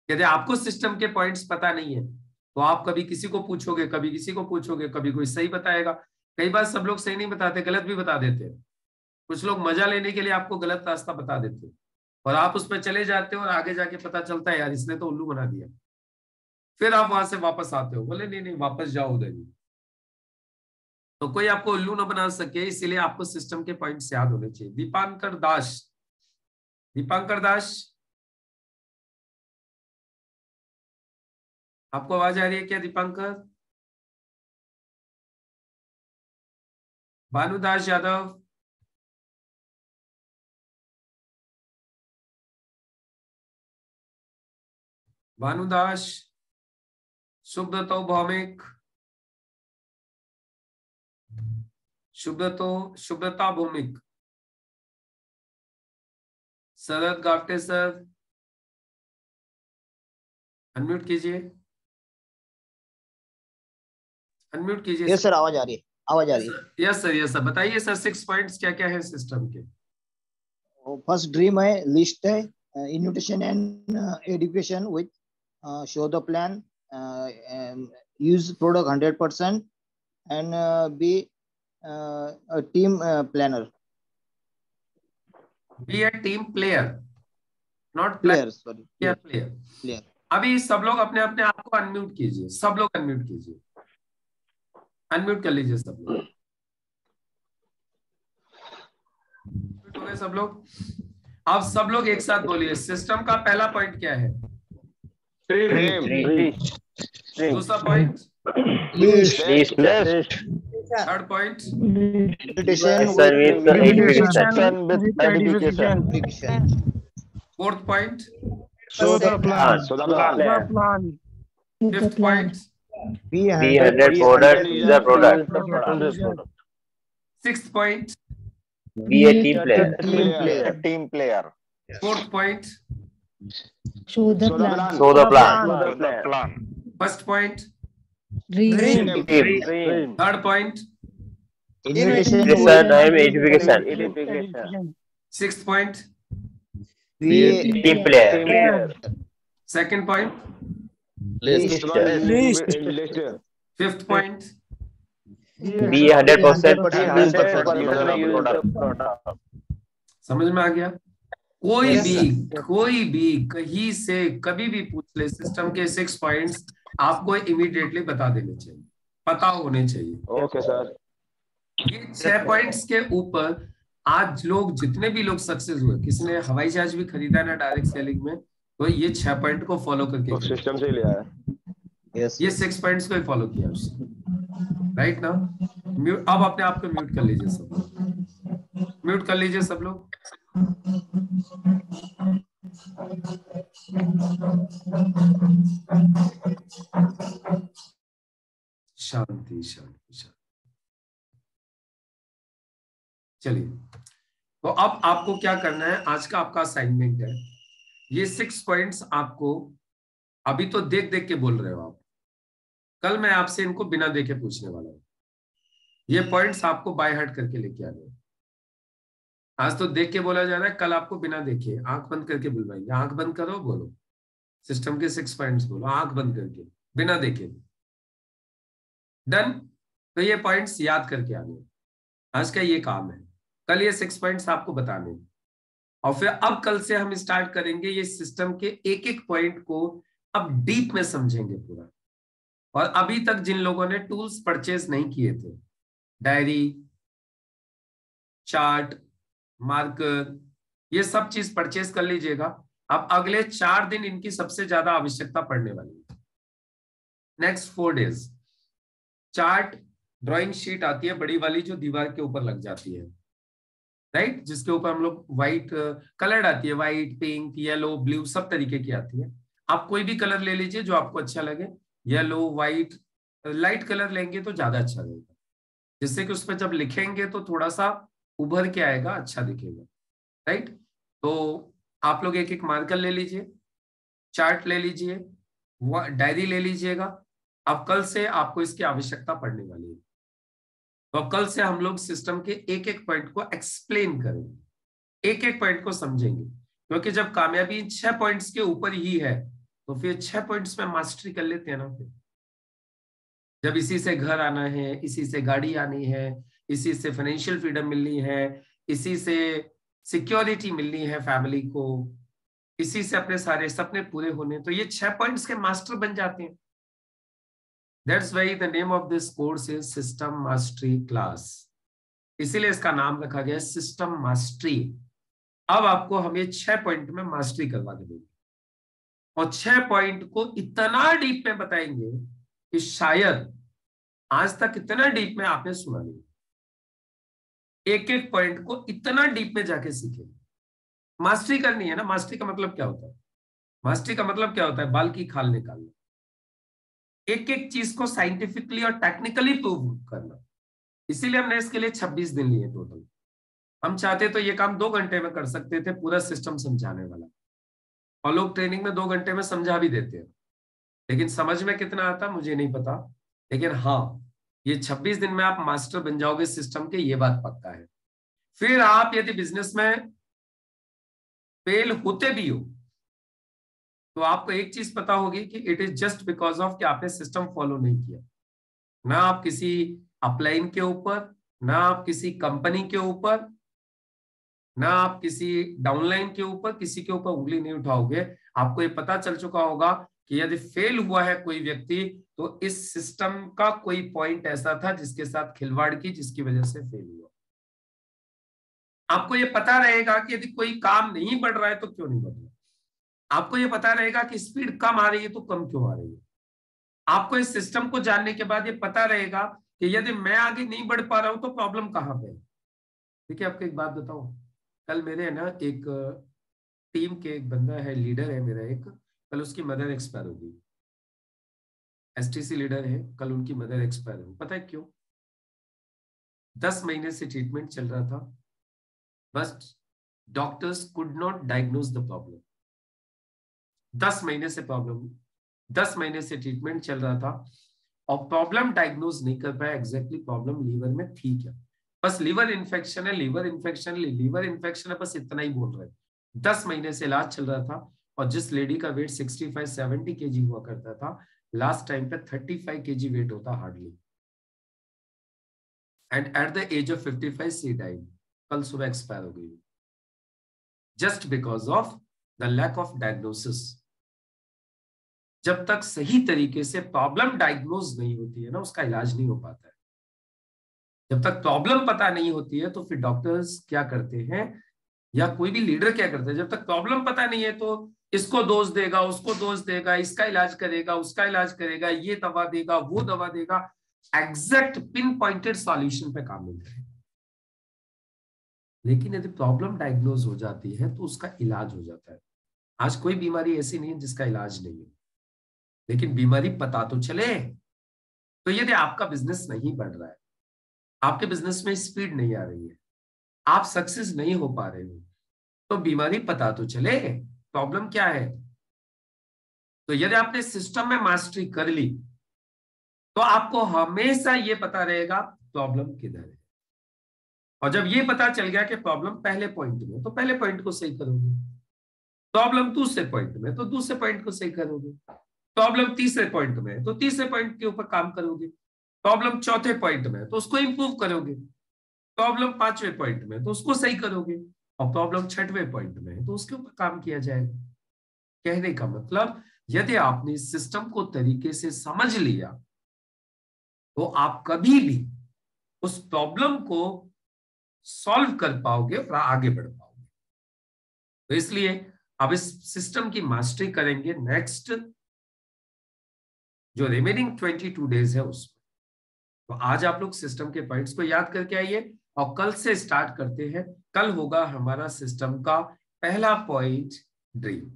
यदि आपको सिस्टम के पॉइंट्स पता नहीं है तो आप कभी किसी को पूछोगे, कभी किसी को पूछोगे, कभी कोई सही बताएगा। कई बार सब लोग सही नहीं बताते, गलत भी बता देते हैं। कुछ लोग मजा लेने के लिए आपको गलत रास्ता बता देते हैं और आप उसमें चले जाते हो और आगे जाके पता चलता है यार इसने तो उल्लू बना दिया, फिर आप वहां से वापस आते हो, बोले नहीं नहीं वापस जाओ उधर ही। तो कोई आपको उल्लू ना बना सके, इसीलिए आपको सिस्टम के पॉइंट्स याद होने चाहिए। दीपांकर दास, दीपांकर दास, आपको आवाज आ रही है क्या दीपांकर? भानुदास यादव, भानुदास, सुब्रतो भौमिक, सुब्रता भौमिक, शरद गावटे सर, अनम्यूट कीजिए, अनम्यूट कीजिए। यस सर, आवाज आ रही है, आवाज आ रही है। यस सर, यस सर, बताइए सर 6 पॉइंट्स क्या क्या है सिस्टम के? फर्स्ट ड्रीम है, लिस्ट है, invitation and education with show the plan, use product 100% and be team planner. Be a team player, not player, sorry player. Player. अभी सब लोग अपने अपने आप को अनम्यूट कीजिए, सब लोग अनम्यूट कीजिए, अनम्यूट कर लीजिए सब लोग। हो गए सब लोग? आप सब लोग एक साथ बोलिए, सिस्टम का पहला पॉइंट क्या है? दूसरा point third point fourth point fifth point sixth point be a team player. Fourth point show the plan. Show the plan. First point Dream. Third point Invitation and education. Sixth point Team player. Second point fifth point Be 100% समझ में आ गया? कोई भी कहीं से कभी भी पूछ ले, सिस्टम के 6 पॉइंट्स आपको इमीडिएटली बता देने चाहिए, पता होने चाहिए। Okay sir. ये 6 पॉइंट्स के ऊपर आज लोग जितने भी लोग सक्सेस हुए, किसी ने हवाई जहाज भी खरीदा ना डायरेक्ट सेलिंग में, तो ये 6 पॉइंट को फॉलो करके सिस्टम से लिया है। ये 6 पॉइंट्स को ही फॉलो किया उसने, राइट ना? अब अपने आप को म्यूट कर लीजिए सब लोग, म्यूट कर लीजिए सब लोग। शांति शांति शांति। चलिए, तो अब आपको क्या करना है, आज का आपका असाइनमेंट है, ये 6 पॉइंट्स आपको अभी तो देख देख के बोल रहे हो आप, कल मैं आपसे इनको बिना देखे पूछने वाला हूं। ये पॉइंट्स आपको बाय हार्ट करके लेके आने हैं। आज तो देख के बोला जा रहा है, कल आपको बिना देखे आंख बंद करके बुलवाएंगे। आंख बंद करो, बोलो सिस्टम के 6 पॉइंट्स बोलो, आंख बंद करके बिना देखे। डन? तो ये पॉइंट्स याद करके आने, आज का ये काम है। कल ये 6 पॉइंट्स आपको बताने, और फिर अब कल से हम स्टार्ट करेंगे ये सिस्टम के एक एक पॉइंट को अब डीप में समझेंगे पूरा। और अभी तक जिन लोगों ने टूल्स परचेज नहीं किए थे, डायरी, चार्ट, मार्कर, ये सब चीज परचेज कर लीजिएगा। अब अगले 4 दिन इनकी सबसे ज्यादा आवश्यकता पड़ने वाली है। Next 4 days chart, drawing sheet आती है बड़ी वाली जो दीवार के ऊपर लग जाती है, राइट, जिसके ऊपर हम लोग व्हाइट कलर आती है, व्हाइट, पिंक, येलो, ब्लू, सब तरीके की आती है। आप कोई भी कलर ले लीजिए जो आपको अच्छा लगे, येलो, व्हाइट, लाइट कलर लेंगे तो ज्यादा अच्छा रहेगा, जिससे कि उस पर जब लिखेंगे तो थोड़ा सा उभर के आएगा, अच्छा दिखेगा, राइट। तो आप लोग एक एक मार्कर ले लीजिए, चार्ट ले लीजिए, डायरी ले लीजिएगा। अब कल से आपको इसकी आवश्यकता पड़ने वाली है, तो कल से हम लोग सिस्टम के एक एक पॉइंट को एक्सप्लेन करेंगे, एक एक पॉइंट को समझेंगे, क्योंकि जब कामयाबी 6 पॉइंट्स के ऊपर ही है तो फिर 6 पॉइंट्स में मास्टरी कर लेते हैं ना। फिर जब इसी से घर आना है, इसी से गाड़ी आनी है, इसी से फाइनेंशियल फ्रीडम मिलनी है, इसी से सिक्योरिटी मिलनी है फैमिली को, इसी से अपने सारे सपने पूरे होने, तो ये 6 पॉइंट्स के मास्टर बन जाते हैं। That's why the name of this course is system mastery class, इसीलिए इसका नाम रखा गया है सिस्टम मास्टरी। अब आपको हम ये 6 पॉइंट में मास्टरी करवा के देंगे और 6 पॉइंट को इतना डीप में बताएंगे कि शायद आज तक इतना डीप में आपने सुना नहीं। एक एक पॉइंट को इतना डीप में जाके सीखेंगे। मास्टरी करनी है ना, मास्टरी का मतलब क्या होता है? मास्टरी का मतलब क्या होता है? बाल की खाल निकालना, एक एक चीज को साइंटिफिकली और टेक्निकली प्रूव करना। इसीलिए हमने इसके लिए 26 दिन लिए टोटल। हम चाहते तो ये काम 2 घंटे में कर सकते थे, पूरा सिस्टम समझाने वाला, और लोग ट्रेनिंग में 2 घंटे में समझा भी देते हैं, लेकिन समझ में कितना आता मुझे नहीं पता। लेकिन हाँ, ये 26 दिन में आप मास्टर बन जाओगे सिस्टम के, ये बात पक्का है। फिर आप यदि बिजनेस में फेल होते भी हो तो आपको एक चीज पता होगी कि it is just because of कि आपने सिस्टम फॉलो नहीं किया। ना आप किसी अपलाइन के ऊपर, ना आप किसी कंपनी के ऊपर, ना आप किसी डाउनलाइन के ऊपर, किसी के ऊपर उंगली नहीं उठाओगे। आपको ये पता चल चुका होगा कि यदि फेल हुआ है कोई व्यक्ति तो इस सिस्टम का कोई पॉइंट ऐसा था जिसके साथ खिलवाड़ की, जिसकी वजह से फेल हुआ। आपको ये पता रहेगा कि यदि कोई काम नहीं बढ़ रहा है तो क्यों नहीं बढ़ रहा। आपको ये पता रहेगा कि स्पीड कम आ रही है तो कम क्यों आ रही है। आपको इस सिस्टम को जानने के बाद ये पता रहेगा कि यदि मैं आगे नहीं बढ़ पा रहा हूं तो प्रॉब्लम कहां पे है। देखिए आपको एक बात बताऊं, कल मेरे ना एक टीम के एक बंदा है, लीडर है मेरा एक, कल उसकी मदर एक्सपायर हो गई। एसटीसी लीडर है, कल उनकी मदर एक्सपायर हो। पता है क्यों? 10 महीने से ट्रीटमेंट चल रहा था, बस doctors could not diagnose the problem. 10 महीने से प्रॉब्लम, 10 महीने से ट्रीटमेंट चल रहा था और प्रॉब्लम डायग्नोज नहीं कर पाया। एग्जैक्टली प्रॉब्लम लीवर में थी क्या? बस लीवर इन्फेक्शन है, लीवर इन्फेक्शन, लीवर इन्फेक्शन है, बस इतना ही बोल रहे हैं। 10 महीने से इलाज चल रहा था और जिस लेडी का वेट 65-70 केजी हुआ करता था, लास्ट टाइम पे 35 केजी वेट होता hardly, and at the age of 55 she died. कल सुबह एक्सपायर हो गई, just because of the lack of diagnosis. जब तक सही तरीके से प्रॉब्लम डायग्नोज नहीं होती है ना, उसका इलाज नहीं हो पाता है। जब तक प्रॉब्लम पता नहीं होती है तो फिर डॉक्टर्स क्या करते हैं या कोई भी लीडर क्या करता है, जब तक प्रॉब्लम पता नहीं है तो इसको दोष देगा, उसको दोष देगा, इसका इलाज करेगा, उसका इलाज करेगा, ये दवा देगा, वो दवा देगा, एग्जैक्ट पिन पॉइंटेड सॉल्यूशन पे काम नहीं करेगा। लेकिन यदि प्रॉब्लम डायग्नोज हो जाती है तो उसका इलाज हो जाता है। आज कोई बीमारी ऐसी नहीं है जिसका इलाज नहीं है, लेकिन बीमारी पता तो चले। तो यदि आपका बिजनेस नहीं बढ़ रहा है, आपके बिजनेस में स्पीड नहीं आ रही है, आप सक्सेस नहीं हो पा रहे हो, तो बीमारी पता तो चले, प्रॉब्लम क्या है। तो यदि आपने सिस्टम में मास्टरी कर ली तो आपको हमेशा ये पता रहेगा प्रॉब्लम किधर है। और जब ये पता चल गया कि प्रॉब्लम पहले पॉइंट में, तो पहले पॉइंट को सही करोगे। प्रॉब्लम दूसरे पॉइंट में, तो दूसरे पॉइंट को सही करोगे। प्रॉब्लम तीसरे पॉइंट में, तो तीसरे पॉइंट के ऊपर काम करोगे। प्रॉब्लम चौथे पॉइंट में, तो उसको इंप्रूव करोगे। प्रॉब्लम 5वें पॉइंट में, तो उसको सही करोगे। और प्रॉब्लम 6वें पॉइंट में, तो उसके ऊपर काम किया जाएगा। कहने का मतलब, यदि आपने इस सिस्टम को तरीके से समझ लिया तो आप कभी भी उस प्रॉब्लम को सॉल्व कर पाओगे और आगे बढ़ पाओगे। तो इसलिए अब इस सिस्टम की मास्टरी करेंगे नेक्स्ट जो रिमेनिंग 22 डेज है उसमें। तो आज आप लोग सिस्टम के पॉइंट्स को याद करके आइए और कल से स्टार्ट करते हैं। कल होगा हमारा सिस्टम का पहला पॉइंट, ड्रीम।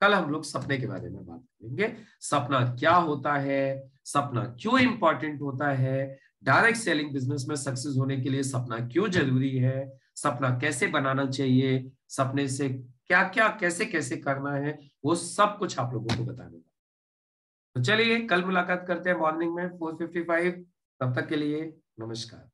कल हम लोग सपने के बारे में बात करेंगे। सपना क्या होता है, सपना क्यों इंपॉर्टेंट होता है, डायरेक्ट सेलिंग बिजनेस में सक्सेस होने के लिए सपना क्यों जरूरी है, सपना कैसे बनाना चाहिए, सपने से क्या क्या कैसे कैसे करना है, वो सब कुछ आप लोगों को बताने का। तो चलिए कल मुलाकात करते हैं मॉर्निंग में 4:55। तब तक के लिए नमस्कार।